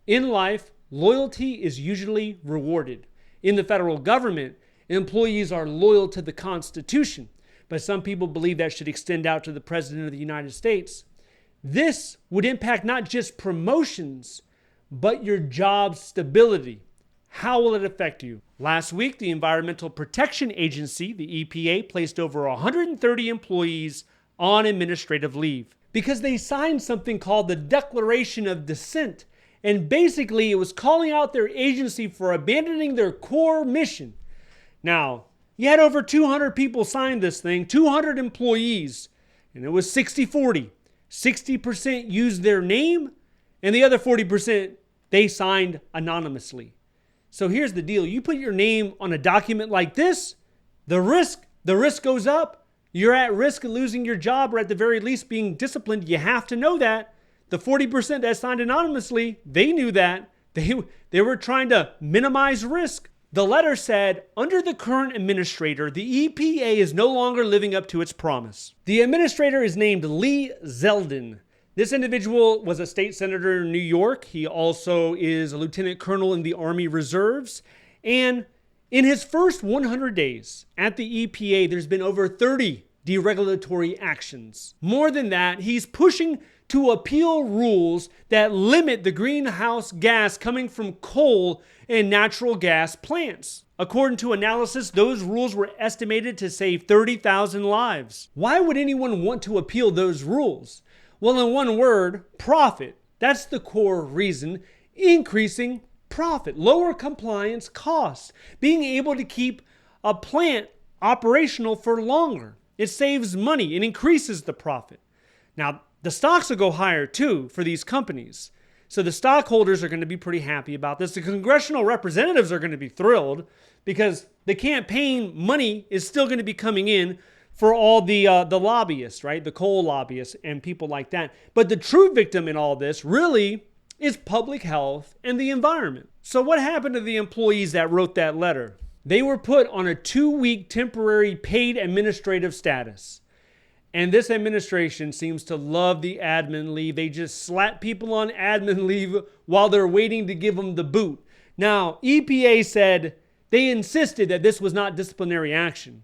In life, loyalty is usually rewarded. In the federal government, employees are loyal to the Constitution, but some people believe that should extend out to the President of the United States. This would impact not just promotions, but your job stability. How will it affect you? Last week, the Environmental Protection Agency, the EPA, placed over 130 employees on administrative leave because they signed something called the Declaration of Dissent. And basically, it was calling out their agency for abandoning their core mission. Now, you had over 200 people sign this thing, 200 employees, and it was 60-40. 60% used their name, and the other 40% they signed anonymously. So here's the deal. You put your name on a document like this, the risk goes up. You're at risk of losing your job or at the very least being disciplined. You have to know that. The 40% that signed anonymously, they knew that. They were trying to minimize risk. The letter said, under the current administrator, the EPA is no longer living up to its promise. The administrator is named Lee Zeldin. This individual was a state senator in New York. He also is a lieutenant colonel in the Army Reserves. And in his first 100 days at the EPA, there's been over 30 deregulatory actions. More than that, he's pushing to appeal rules that limit the greenhouse gas coming from coal and natural gas plants. According to analysis, those rules were estimated to save 30,000 lives. Why would anyone want to appeal those rules? Well, in one word, profit. That's the core reason. Increasing profit, lower compliance costs, being able to keep a plant operational for longer. It saves money and increases the profit. Now, the stocks will go higher too for these companies. So the stockholders are going to be pretty happy about this. The congressional representatives are going to be thrilled because the campaign money is still going to be coming in for all the lobbyists, right? The coal lobbyists and people like that. But the true victim in all this really is public health and the environment. So what happened to the employees that wrote that letter? They were put on a 2-week temporary paid administrative status. And this administration seems to love the admin leave. They just slap people on admin leave while they're waiting to give them the boot. Now, EPA said they insisted that this was not disciplinary action.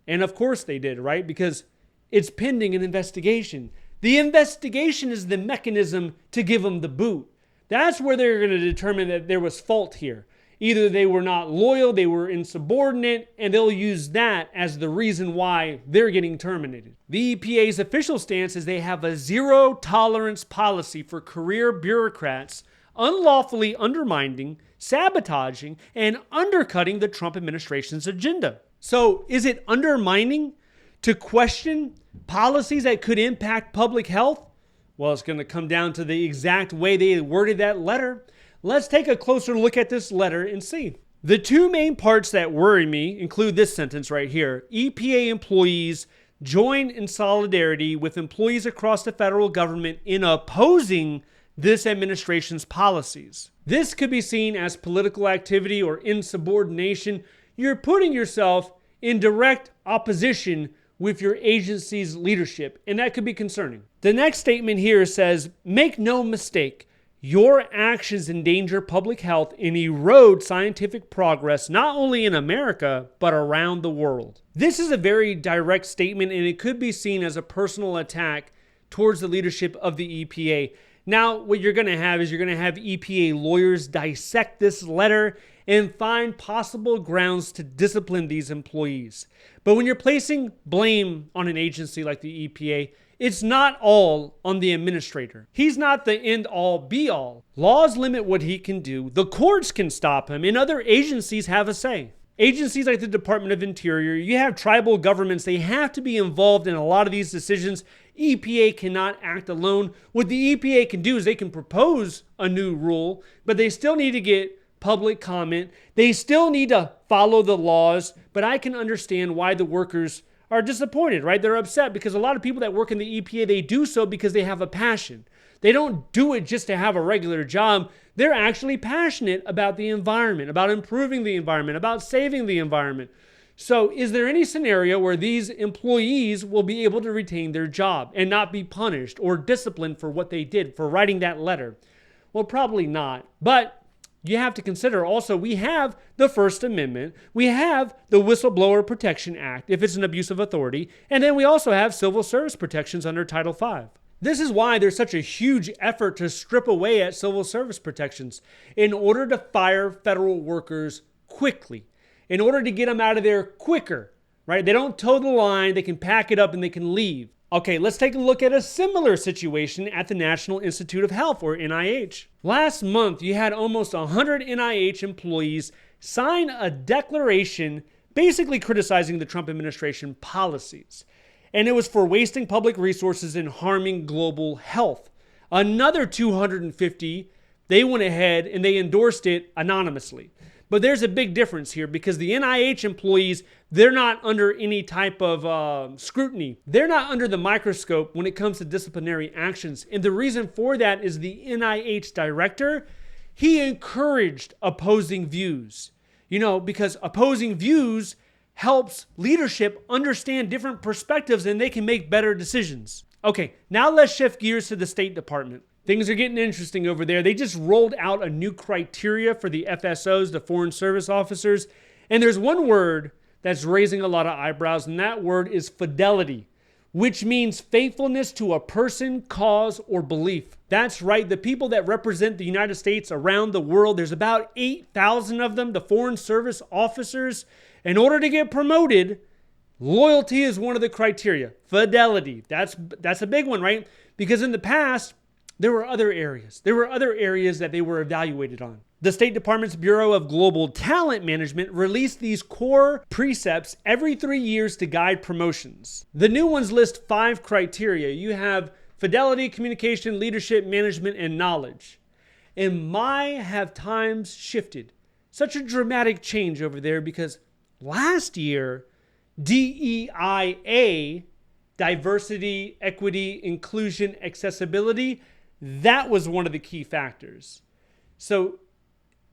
And of course they did, right? Because it's pending an investigation. The investigation is the mechanism to give them the boot. That's where they're going to determine that there was fault here. Either they were not loyal, they were insubordinate, and they'll use that as the reason why they're getting terminated. The EPA's official stance is they have a zero tolerance policy for career bureaucrats unlawfully undermining, sabotaging, and undercutting the Trump administration's agenda. So is it undermining to question policies that could impact public health? Well, it's going to come down to the exact way they worded that letter. Let's take a closer look at this letter and see. The two main parts that worry me include this sentence right here. EPA employees join in solidarity with employees across the federal government in opposing this administration's policies. This could be seen as political activity or insubordination. You're putting yourself in direct opposition with your agency's leadership, and that could be concerning. The next statement here says, make no mistake, your actions endanger public health and erode scientific progress not only in America, but around the world. This is a very direct statement, and it could be seen as a personal attack towards the leadership of the EPA. Now, what you're going to have is you're going to have EPA lawyers dissect this letter and find possible grounds to discipline these employees. But when you're placing blame on an agency like the EPA, it's not all on the administrator. He's not the end-all, be-all. Laws limit what he can do. The courts can stop him, and other agencies have a say. Agencies like the Department of Interior, you have tribal governments, they have to be involved in a lot of these decisions. EPA cannot act alone. What the EPA can do is they can propose a new rule, but they still need to get public comment. They still need to follow the laws, but I can understand why the workers are disappointed, right? They're upset because a lot of people that work in the EPA, they do so because they have a passion. They don't do it just to have a regular job. They're actually passionate about the environment, about improving the environment, about saving the environment. So is there any scenario where these employees will be able to retain their job and not be punished or disciplined for what they did, for writing that letter? Well, probably not. But you have to consider also we have the First Amendment, we have the Whistleblower Protection Act if it's an abuse of authority, and then we also have civil service protections under Title V. This is why there's such a huge effort to strip away at civil service protections in order to fire federal workers quickly, in order to get them out of there quicker, right? They don't toe the line, they can pack it up and they can leave. Okay, let's take a look at a similar situation at the National Institute of Health, or NIH. Last month, you had almost 100 NIH employees sign a declaration basically criticizing the Trump administration policies. And it was for wasting public resources and harming global health. Another 250, they went ahead and they endorsed it anonymously. But there's a big difference here because the NIH employees, they're not under any type of scrutiny. They're not under the microscope when it comes to disciplinary actions. And the reason for that is the NIH director, he encouraged opposing views. Because opposing views helps leadership understand different perspectives and they can make better decisions. Okay, now let's shift gears to the State Department. Things are getting interesting over there. They just rolled out a new criteria for the FSOs, the Foreign Service Officers. And there's one word that's raising a lot of eyebrows, and that word is fidelity, which means faithfulness to a person, cause, or belief. That's right. The people that represent the United States around the world, there's about 8,000 of them, the Foreign Service Officers. In order to get promoted, loyalty is one of the criteria. Fidelity. That's a big one, right? Because in the past, there were other areas. There were other areas that they were evaluated on. The State Department's Bureau of Global Talent Management released these core precepts every 3 years to guide promotions. The new ones list 5 criteria. You have fidelity, communication, leadership, management, and knowledge. And my have times shifted. Such a dramatic change over there because last year, DEIA, diversity, equity, inclusion, accessibility, that was one of the key factors. So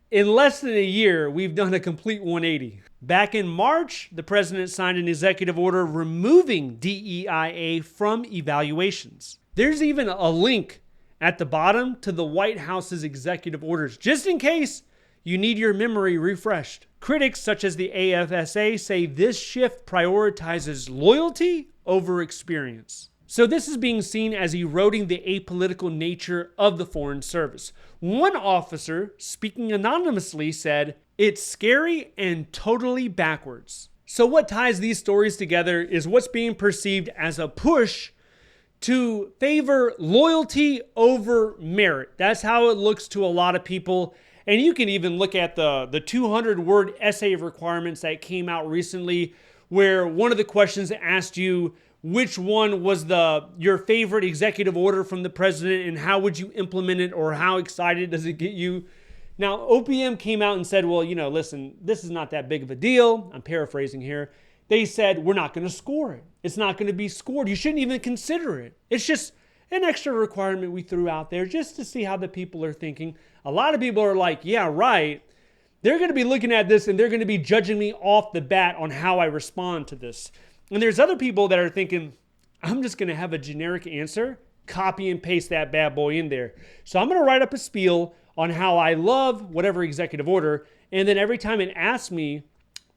in less than a year, we've done a complete 180. Back in March, the president signed an executive order removing DEIA from evaluations. There's even a link at the bottom to the White House's executive orders, just in case you need your memory refreshed. Critics such as the AFSA say this shift prioritizes loyalty over experience. So this is being seen as eroding the apolitical nature of the Foreign Service. One officer, speaking anonymously, said, "It's scary and totally backwards." So what ties these stories together is what's being perceived as a push to favor loyalty over merit. That's how it looks to a lot of people. And you can even look at the 200-word essay requirements that came out recently, where one of the questions asked you which one was your favorite executive order from the president and how would you implement it, or how excited does it get you? Now, OPM came out and said, well, listen, this is not that big of a deal. I'm paraphrasing here. They said, we're not going to score it. It's not going to be scored. You shouldn't even consider it. It's just an extra requirement we threw out there just to see how the people are thinking. A lot of people are like, yeah, right. They're going to be looking at this and they're going to be judging me off the bat on how I respond to this. And there's other people that are thinking, I'm just going to have a generic answer, copy and paste that bad boy in there. So I'm going to write up a spiel on how I love whatever executive order. And then every time it asks me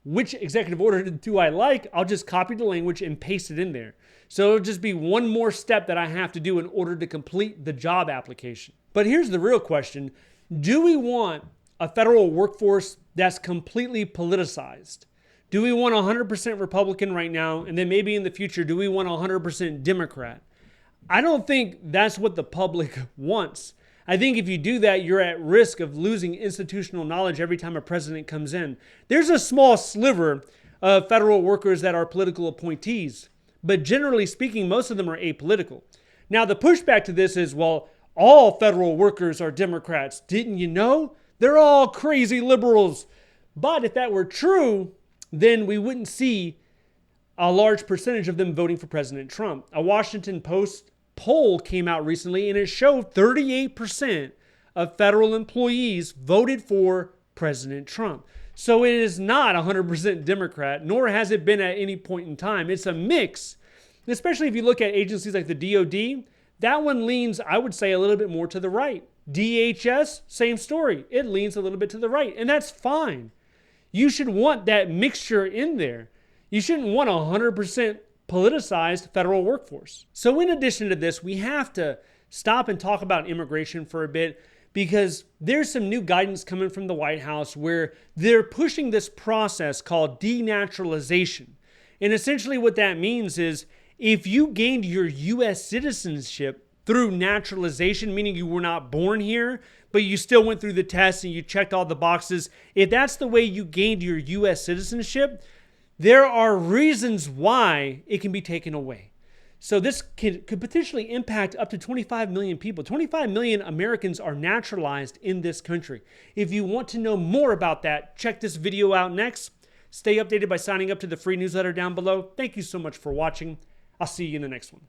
which executive order do I like, I'll just copy the language and paste it in there. So it'll just be one more step that I have to do in order to complete the job application. But here's the real question. Do we want a federal workforce that's completely politicized? Do we want 100% Republican right now? And then maybe in the future, do we want 100% Democrat? I don't think that's what the public wants. I think if you do that, you're at risk of losing institutional knowledge every time a president comes in. There's a small sliver of federal workers that are political appointees, but generally speaking, most of them are apolitical. Now, the pushback to this is, well, all federal workers are Democrats. Didn't you know? They're all crazy liberals. But if that were true, then we wouldn't see a large percentage of them voting for President Trump. A Washington Post poll came out recently, and it showed 38% of federal employees voted for President Trump. So it is not 100% Democrat, nor has it been at any point in time. It's a mix, especially if you look at agencies like the DOD. That one leans, I would say, a little bit more to the right. DHS, same story. It leans a little bit to the right, and that's fine. You should want that mixture in there. You shouldn't want a 100% politicized federal workforce. So in addition to this, we have to stop and talk about immigration for a bit, because there's some new guidance coming from the White House where they're pushing this process called denaturalization. And essentially what that means is if you gained your U.S. citizenship through naturalization, meaning you were not born here, but you still went through the test and you checked all the boxes, if that's the way you gained your U.S. citizenship, there are reasons why it can be taken away. So this could potentially impact up to 25 million people. 25 million Americans are naturalized in this country. If you want to know more about that, check this video out next. Stay updated by signing up to the free newsletter down below. Thank you so much for watching. I'll see you in the next one.